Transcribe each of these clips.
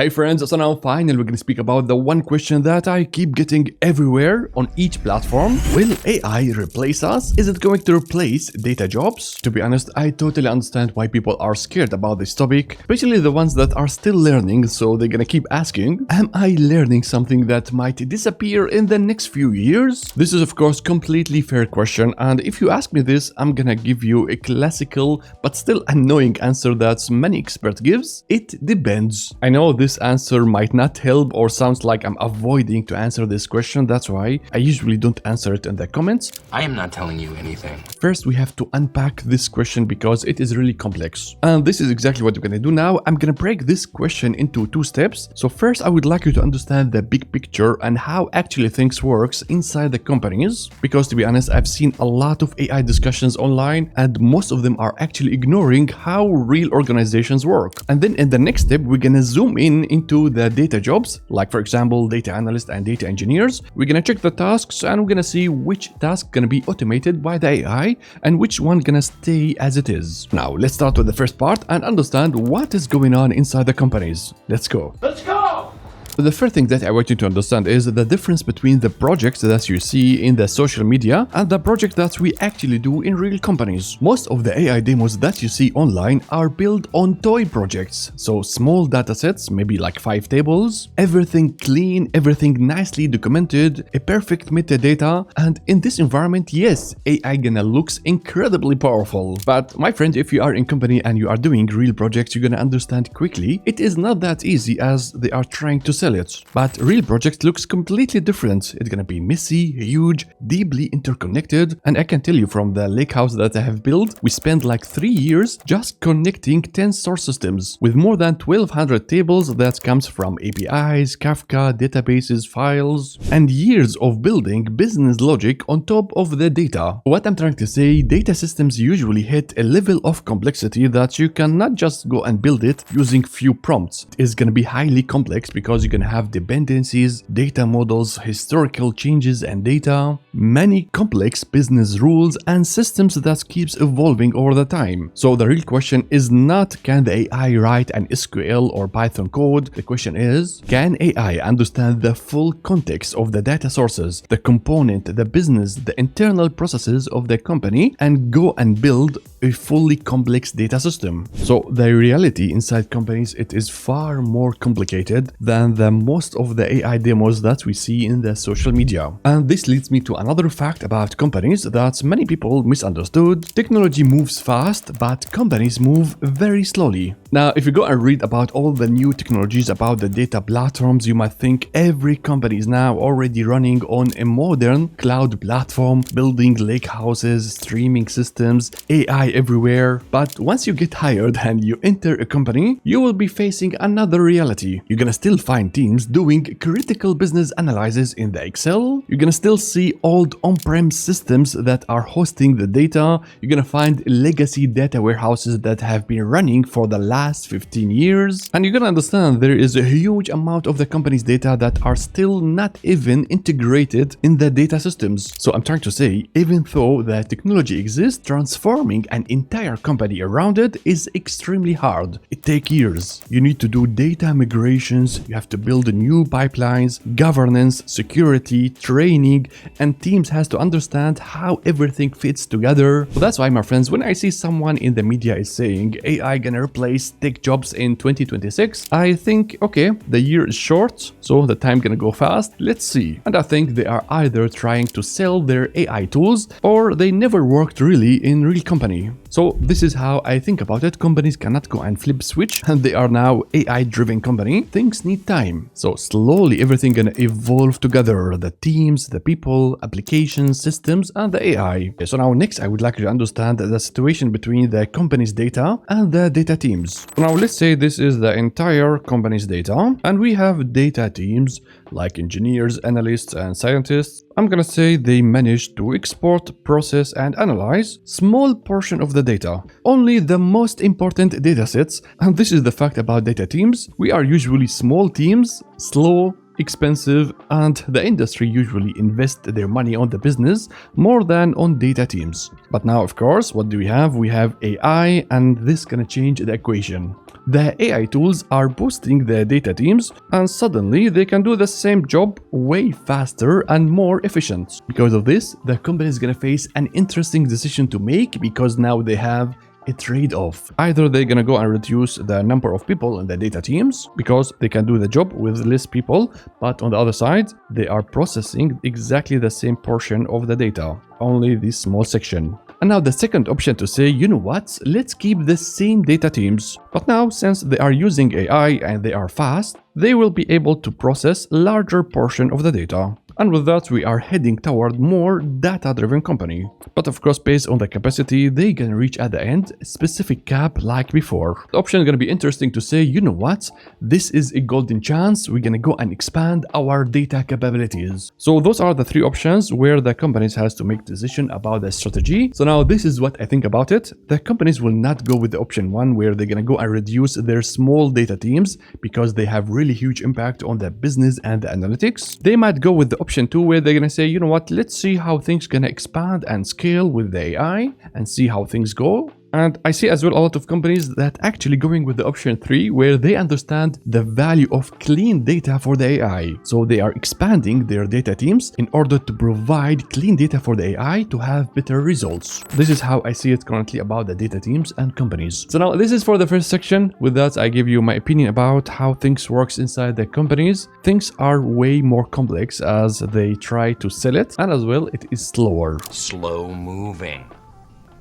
Hey friends, so now finally we're going to speak about the one question that I keep getting everywhere on each platform. Will AI replace us? Is it going to replace data jobs? To be honest, I totally understand why people are scared about this topic, especially the ones that are still learning, so they're going to keep asking, am I learning something that might disappear in the next few years? This is of course completely fair question, and if you ask me this, I'm gonna give you a classical but still annoying answer that many experts gives. It depends. I know this answer might not help or sounds like I'm avoiding to answer this question. That's why I usually don't answer it in the comments. I am not telling you anything. First, we have to unpack this question because it is really complex. And this is exactly what we're gonna do now. I'm gonna break this question into two steps. So first, I would like you to understand the big picture and how actually things works inside the companies. Because to be honest, I've seen a lot of AI discussions online and most of them are actually ignoring how real organizations work. And then in the next step, we're gonna zoom in into the data jobs, like for example, data analysts and data engineers. We're gonna check the tasks and we're gonna see which task gonna be automated by the AI and which one gonna stay as it is. Now, let's start with the first part and understand what is going on inside the companies. Let's go. Let's go! The first thing that I want you to understand is the difference between the projects that you see in the social media and the project that we actually do in real companies. Most of the AI demos that you see online are built on toy projects. So small datasets, maybe like 5 tables, everything clean, everything nicely documented, a perfect metadata, and in this environment, yes, AI gonna looks incredibly powerful. But my friend, if you are in company and you are doing real projects, you're gonna understand quickly it is not that easy as they are trying to sell it. But real project looks completely different. It's gonna be messy, huge, deeply interconnected, and I can tell you from the lakehouse that I have built, we spent like 3 years just connecting 10 source systems with more than 1200 tables that comes from APIs, Kafka, databases, files, and years of building business logic on top of the data. What I'm trying to say, data systems usually hit a level of complexity that you cannot just go and build it using few prompts. It's gonna be highly complex because you're gonna have dependencies, data models, historical changes and data, many complex business rules and systems that keeps evolving over the time. So the real question is not can the AI write an SQL or Python code. The question is, can AI understand the full context of the data sources, the component, the business, the internal processes of the company and go and build a fully complex data system? So the reality inside companies, it is far more complicated than most of the AI demos that we see in the social media. And this leads me to another fact about companies that many people misunderstood. Technology moves fast, but companies move very slowly. Now, if you go and read about all the new technologies about the data platforms, you might think every company is now already running on a modern cloud platform, building lake houses, streaming systems, AI everywhere. But once you get hired and you enter a company, you will be facing another reality. You're gonna still find teams doing critical business analysis in the Excel. You're gonna still see old on-prem systems that are hosting the data. You're gonna find legacy data warehouses that have been running for the last 15 years. And you're gonna understand there is a huge amount of the company's data that are still not even integrated in the data systems. So I'm trying to say, even though the technology exists, transforming an entire company around it is extremely hard. It takes years. You need to do data migrations, you have to build new pipelines, governance, security, training, and teams has to understand how everything fits together. So that's why, my friends, when I see someone in the media is saying AI gonna replace tech jobs in 2026, I think, okay, the year is short, so the time gonna go fast. Let's see. And I think they are either trying to sell their AI tools or they never worked really in real company. So this is how I think about it. Companies cannot go and flip switch and they are now AI driven company. Things need time. So slowly everything gonna evolve together. The teams, the people, applications, systems, and the AI. Okay, so now next I would like you to understand the situation between the company's data and the data teams. So now let's say this is the entire company's data and we have data teams like engineers, analysts, and scientists. I'm gonna say they managed to export, process, and analyze small portion of the data, only the most important datasets. And this is the fact about data teams. We are usually small teams, slow, expensive, and the industry usually invest their money on the business more than on data teams. But now, of course, what do we have? We have AI, and this gonna change the equation. the AI tools are boosting the data teams, and suddenly they can do the same job way faster and more efficient. Because of this, the company is gonna face an interesting decision to make, because now they have a trade-off. Either they're gonna go and reduce the number of people in the data teams because they can do the job with less people, but on the other side, they are processing exactly the same portion of the data, only this small section. And now the second option to say, you know what, let's keep the same data teams, but now since they are using AI and they are fast, they will be able to process larger portion of the data. And with that, we are heading toward more data-driven company. But of course, based on the capacity they can reach at the end, a specific cap like before. The option is going to be interesting to say, you know what, this is a golden chance, we're going to go and expand our data capabilities. So those are the three options where the companies has to make decision about the strategy. So now this is what I think about it. The companies will not go with the option 1 where they're going to go and reduce their small data teams because they have really huge impact on the business and the analytics. They might go with the option 2 where they're gonna say, you know what, let's see how things gonna expand and scale with the AI and see how things go. And I see as well a lot of companies that actually going with the option 3 where they understand the value of clean data for the AI. So they are expanding their data teams in order to provide clean data for the AI to have better results. This is how I see it currently about the data teams and companies. So now this is for the first section. With that, I give you my opinion about how things works inside the companies. Things are way more complex as they try to sell it, and as well it is slower. Slow moving.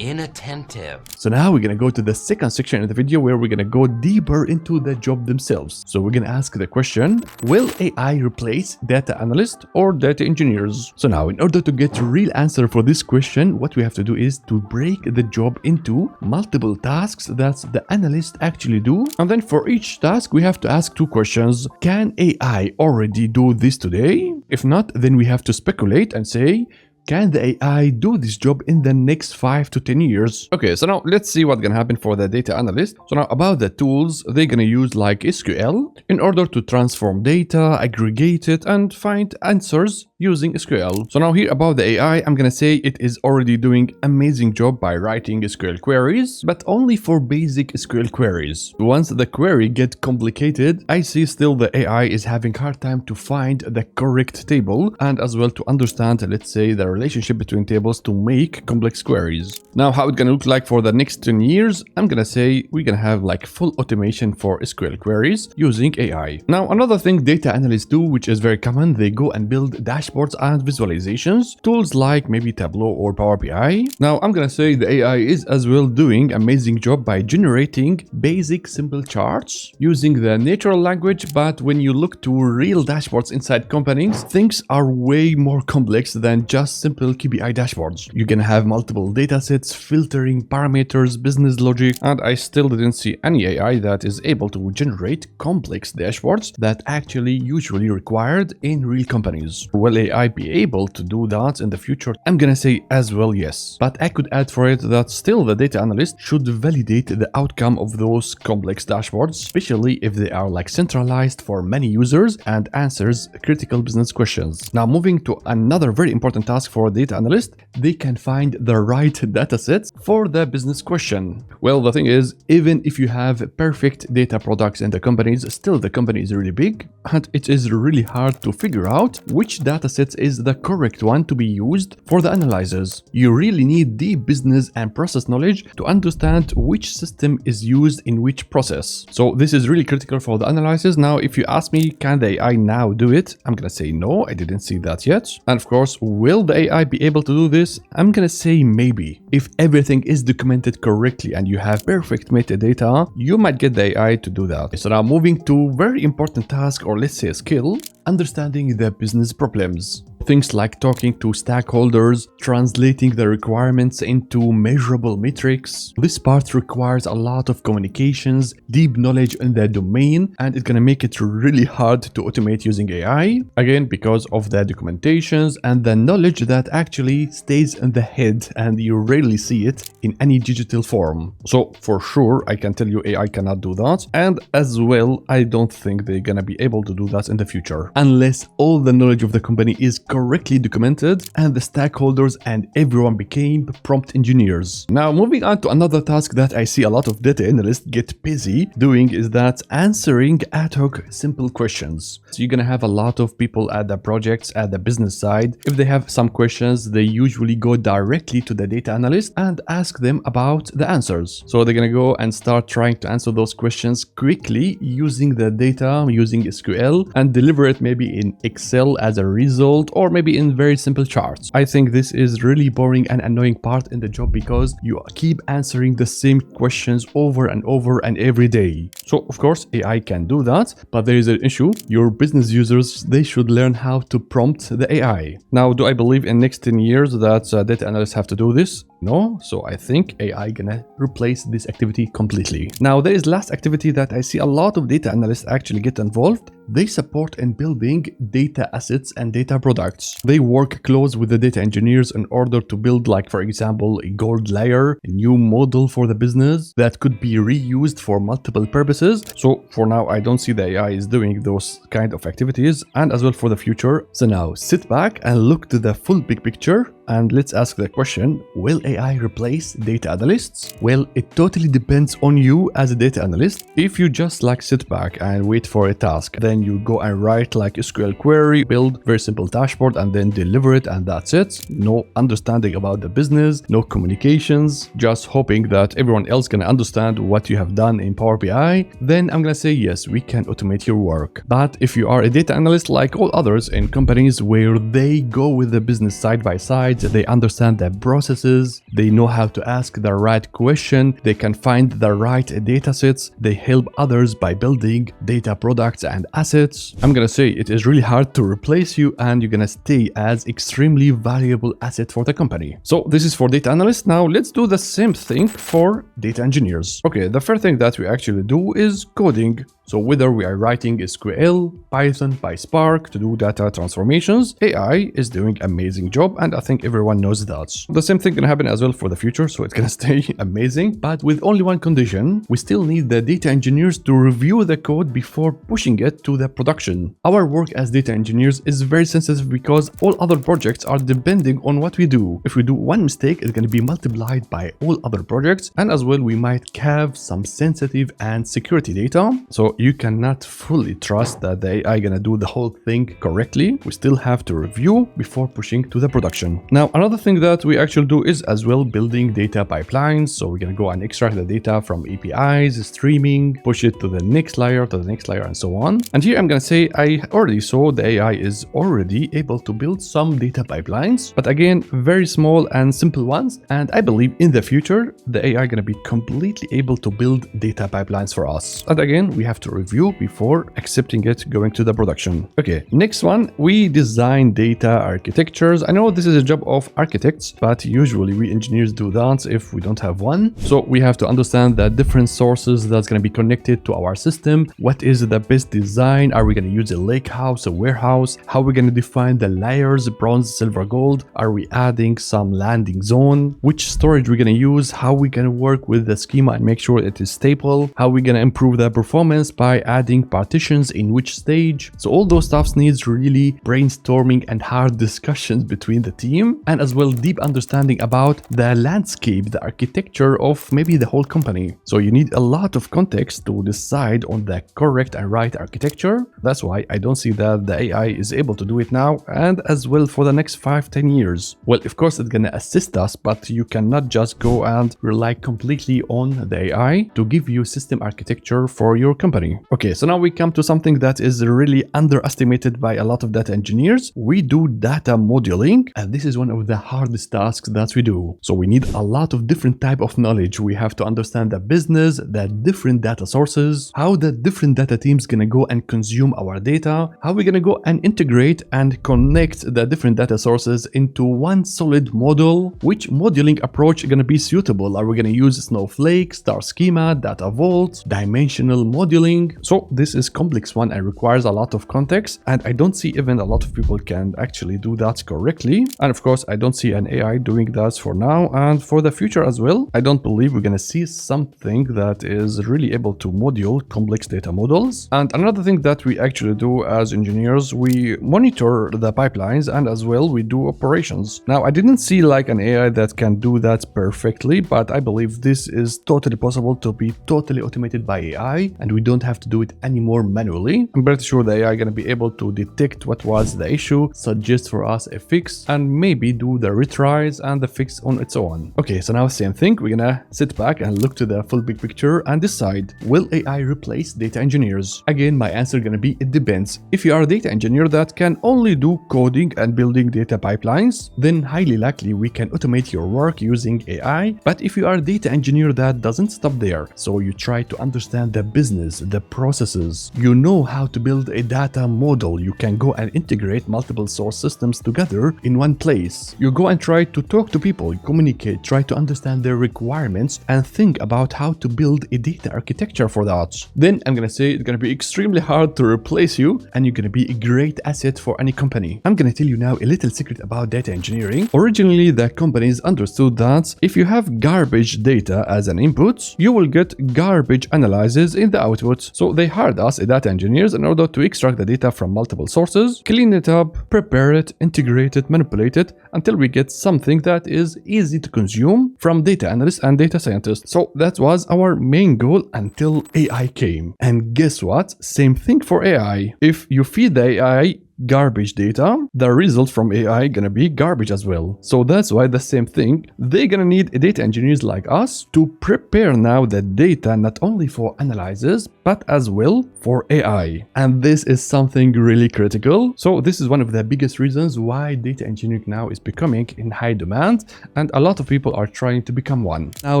Inattentive. So now we're gonna go to the second section in the video where we're gonna go deeper into the job themselves. So we're gonna ask the question, will AI replace data analysts or data engineers? So now in order to get a real answer for this question, what we have to do is to break the job into multiple tasks that the analysts actually do. And then for each task, we have to ask two questions. Can AI already do this today? If not, then we have to speculate and say, can the AI do this job in the next 5 to 10 years? Okay, so now let's see what's gonna happen for the data analyst. So now about the tools, they're gonna use like SQL in order to transform data, aggregate it, and find answers using SQL. So now here about the AI, I'm gonna say it is already doing amazing job by writing SQL queries, but only for basic SQL queries. Once the query get complicated, I see still the AI is having hard time to find the correct table and as well to understand, let's say, the relationship between tables to make complex queries. Now how it's gonna look like for the next 10 years, I'm gonna say we're gonna have like full automation for SQL queries using AI. Now another thing data analysts do, which is very common, they go and build dashboards and visualizations, tools like maybe Tableau or Power BI. Now I'm gonna say the AI is as well doing amazing job by generating basic simple charts using the natural language, but when you look to real dashboards inside companies, things are way more complex than just simple KPI dashboards. You can have multiple data sets, filtering parameters, business logic, and I still didn't see any AI that is able to generate complex dashboards that actually usually required in real companies. Will AI be able to do that in the future? I'm gonna say as well yes, but I could add for it that still the data analyst should validate the outcome of those complex dashboards, especially if they are like centralized for many users and answers critical business questions. Now moving to another very important task for data analyst, they can find the right data sets for the business question. Well, the thing is, even if you have perfect data products in the companies, still the company is really big and it is really hard to figure out which data sets is the correct one to be used for the analysis. You really need deep business and process knowledge to understand which system is used in which process. So this is really critical for the analysis. Now, if you ask me, can the AI now do it? I'm gonna say no, I didn't see that yet. And of course, will the AI be able to do this? I'm gonna say maybe. If everything is documented correctly and you have perfect metadata, you might get the AI to do that. So now moving to very important task, or let's say a skill, understanding the business problems. Things like talking to stakeholders, translating the requirements into measurable metrics. This part requires a lot of communications, deep knowledge in the domain, and it's gonna make it really hard to automate using AI. Again, because of the documentations and the knowledge that actually stays in the head and you rarely see it in any digital form. So for sure, I can tell you AI cannot do that. And as well, I don't think they're gonna be able to do that in the future, unless all the knowledge of the company is correct correctly documented, and the stakeholders and everyone became prompt engineers. Now, moving on to another task that I see a lot of data analysts get busy doing is that answering ad hoc simple questions. So you're gonna have a lot of people at the projects, at the business side. If they have some questions, they usually go directly to the data analyst and ask them about the answers. So they're gonna go and start trying to answer those questions quickly using the data, using SQL, and deliver it maybe in Excel as a result, or maybe in very simple charts. I think this is really boring and annoying part in the job because you keep answering the same questions over and over and every day. So of course AI can do that, but there is an issue. Your business users, they should learn how to prompt the AI. Now, do I believe in next 10 years that data analysts have to do this? No, so I think AI gonna replace this activity completely. Now, there is last activity that I see a lot of data analysts actually get involved. They support in building data assets and data products. They work close with the data engineers in order to build, like for example, a gold layer, a new model for the business that could be reused for multiple purposes. So for now, I don't see the AI is doing those kind of activities, and as well for the future. So now sit back and look to the full big picture. And let's ask the question, will AI replace data analysts? Well, it totally depends on you as a data analyst. If you just like sit back and wait for a task, then you go and write like a SQL query, build very simple dashboard and then deliver it, and that's it. No understanding about the business, no communications, just hoping that everyone else can understand what you have done in Power BI, then I'm gonna say yes, we can automate your work. But if you are a data analyst like all others in companies where they go with the business side by side, they understand the processes, they know how to ask the right question, they can find the right data sets, they help others by building data products and assets. I'm gonna say it is really hard to replace you, and you're gonna stay as extremely valuable asset for the company. So this is for data analysts. Now let's do the same thing for data engineers. Okay, the first thing that we actually do is coding. So whether we are writing SQL, Python, PySpark to do data transformations, AI is doing amazing job, and I think everyone knows that. The same thing can happen as well for the future, so it's gonna stay amazing, but with only one condition. We still need the data engineers to review the code before pushing it to the production. Our work as data engineers is very sensitive because all other projects are depending on what we do. If we do one mistake, it's gonna be multiplied by all other projects, and as well we might have some sensitive and security data. So you cannot fully trust that the AI gonna do the whole thing correctly. We still have to review before pushing to the production. Now, another thing that we actually do is as well building data pipelines. So we're gonna go and extract the data from APIs, streaming, push it to the next layer, and so on. And here I'm gonna say I already saw the AI is already able to build some data pipelines, but again, very small and simple ones. And I believe in the future, the AI gonna be completely able to build data pipelines for us. And again, we have to review before accepting it going to the production. Okay, next one, we design data architectures. I know this is a job of architects, but usually we engineers do that if we don't have one. So we have to understand the different sources that's going to be connected to our system. What is the best design? Are we going to use a lake house, a warehouse? How are we going to define the layers, bronze, silver, gold? Are we adding some landing zone? Which storage we're going to use? How we going to work with the schema and make sure it is stable? How we going to improve the performance by adding partitions in which stage? So all those stuffs needs really brainstorming and hard discussions between the team, and as well deep understanding about the landscape, the architecture of maybe the whole company. So you need a lot of context to decide on the correct and right architecture. That's why I don't see that the AI is able to do it now, and as well for the next 5-10 years. Well, of course it's gonna assist us, but you cannot just go and rely completely on the AI to give you system architecture for your company. Okay, so now we come to something that is really underestimated by a lot of data engineers. We do data modeling, and this is one of the hardest tasks that we do. So we need a lot of different type of knowledge. We have to understand the business, the different data sources, how the different data teams gonna go and consume our data, how we're gonna go and integrate and connect the different data sources into one solid model. Which modeling approach is gonna be suitable? Are we gonna use Snowflake, Star Schema, Data Vault, dimensional modeling? modeling. So this is complex one and requires a lot of context, and I don't see even a lot of people can actually do that correctly. And of course, I don't see an AI doing that for now and for the future as well. I don't believe we're gonna see something that is really able to model complex data models. And another thing that we actually do as engineers, we monitor the pipelines and as well we do operations. Now, I didn't see like an AI that can do that perfectly, but I believe this is totally possible to be totally automated by AI, and we don't have to do it anymore manually. I'm pretty sure the AI is gonna be able to detect what was the issue, suggest for us a fix, and maybe do the retries and the fix on its own. Okay, so now same thing, we're gonna sit back and look to the full big picture and decide, will AI replace data engineers? Again, my answer gonna be it depends. If you are a data engineer that can only do coding and building data pipelines, then highly likely we can automate your work using AI. But if you are a data engineer that doesn't stop there, so you try to understand the business, the processes, you know how to build a data model, you can go and integrate multiple source systems together in one place. You go and try to talk to people, communicate, try to understand their requirements and think about how to build a data architecture for that. Then I'm gonna say it's gonna be extremely hard to replace you, and you're gonna be a great asset for any company. I'm gonna tell you now a little secret about data engineering. Originally, the companies understood that if you have garbage data as an input, you will get garbage analysis in the output. So they hired us, data engineers, in order to extract the data from multiple sources, clean it up, prepare it, integrate it, manipulate it, until we get something that is easy to consume from data analysts and data scientists. So that was our main goal until AI came. And guess what? Same thing for AI. If you feed the AI garbage data, the result from AI gonna be garbage as well. So that's why the same thing, they're gonna need data engineers like us to prepare now the data not only for analysis but as well for AI. And this is something really critical. So this is one of the biggest reasons why data engineering now is becoming in high demand, and a lot of people are trying to become one. Now,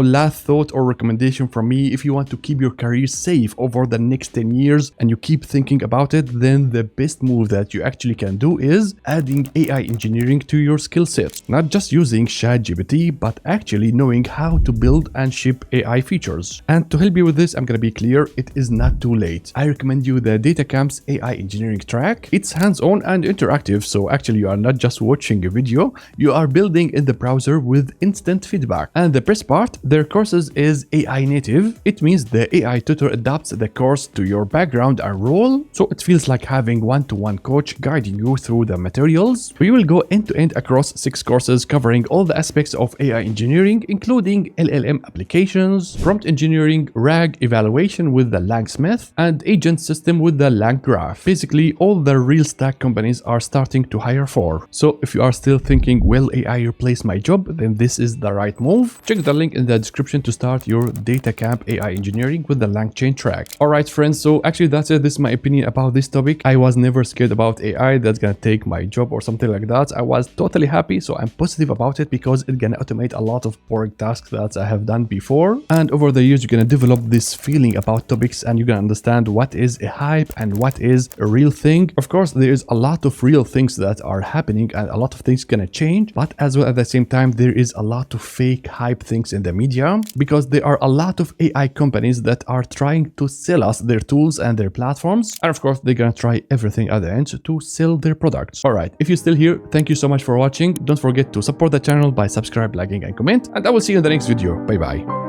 last thought or recommendation from me, if you want to keep your career safe over the next 10 years and you keep thinking about it, then the best move that you actually can do is adding AI engineering to your skill set. Not just using ChatGPT, but actually knowing how to build and ship AI features. And to help you with this, I'm gonna be clear, it is not too late. I recommend you the DataCamp's AI engineering track. It's hands-on and interactive, so actually you are not just watching a video, you are building in the browser with instant feedback. And the best part, their courses is AI native. It means the AI tutor adapts the course to your background and role, so it feels like having one-to-one coach guiding you through the materials. We will go end-to-end across 6 courses covering all the aspects of AI engineering, including LLM applications, prompt engineering, RAG evaluation with the LangSmith, and agent system with the LangGraph. Basically, all the real stack companies are starting to hire for. So if you are still thinking, will AI replace my job, then this is the right move. Check the link in the description to start your DataCamp AI engineering with the LangChain track. Alright friends, so actually that's it. This is my opinion about this topic. I was never scared about AI that's gonna take my job or something like that. I was totally happy, so I'm positive about it because it's gonna automate a lot of boring tasks that I have done before. And over the years, you're gonna develop this feeling about topics and you're gonna understand what is a hype and what is a real thing. Of course, there is a lot of real things that are happening and a lot of things gonna change, but as well at the same time, there is a lot of fake hype things in the media because there are a lot of AI companies that are trying to sell us their tools and their platforms. And of course, they're gonna try everything at the end to sell their products. Alright, if you're still here, thank you so much for watching. Don't forget to support the channel by subscribe, liking, and comment, and I will see you in the next video. Bye bye.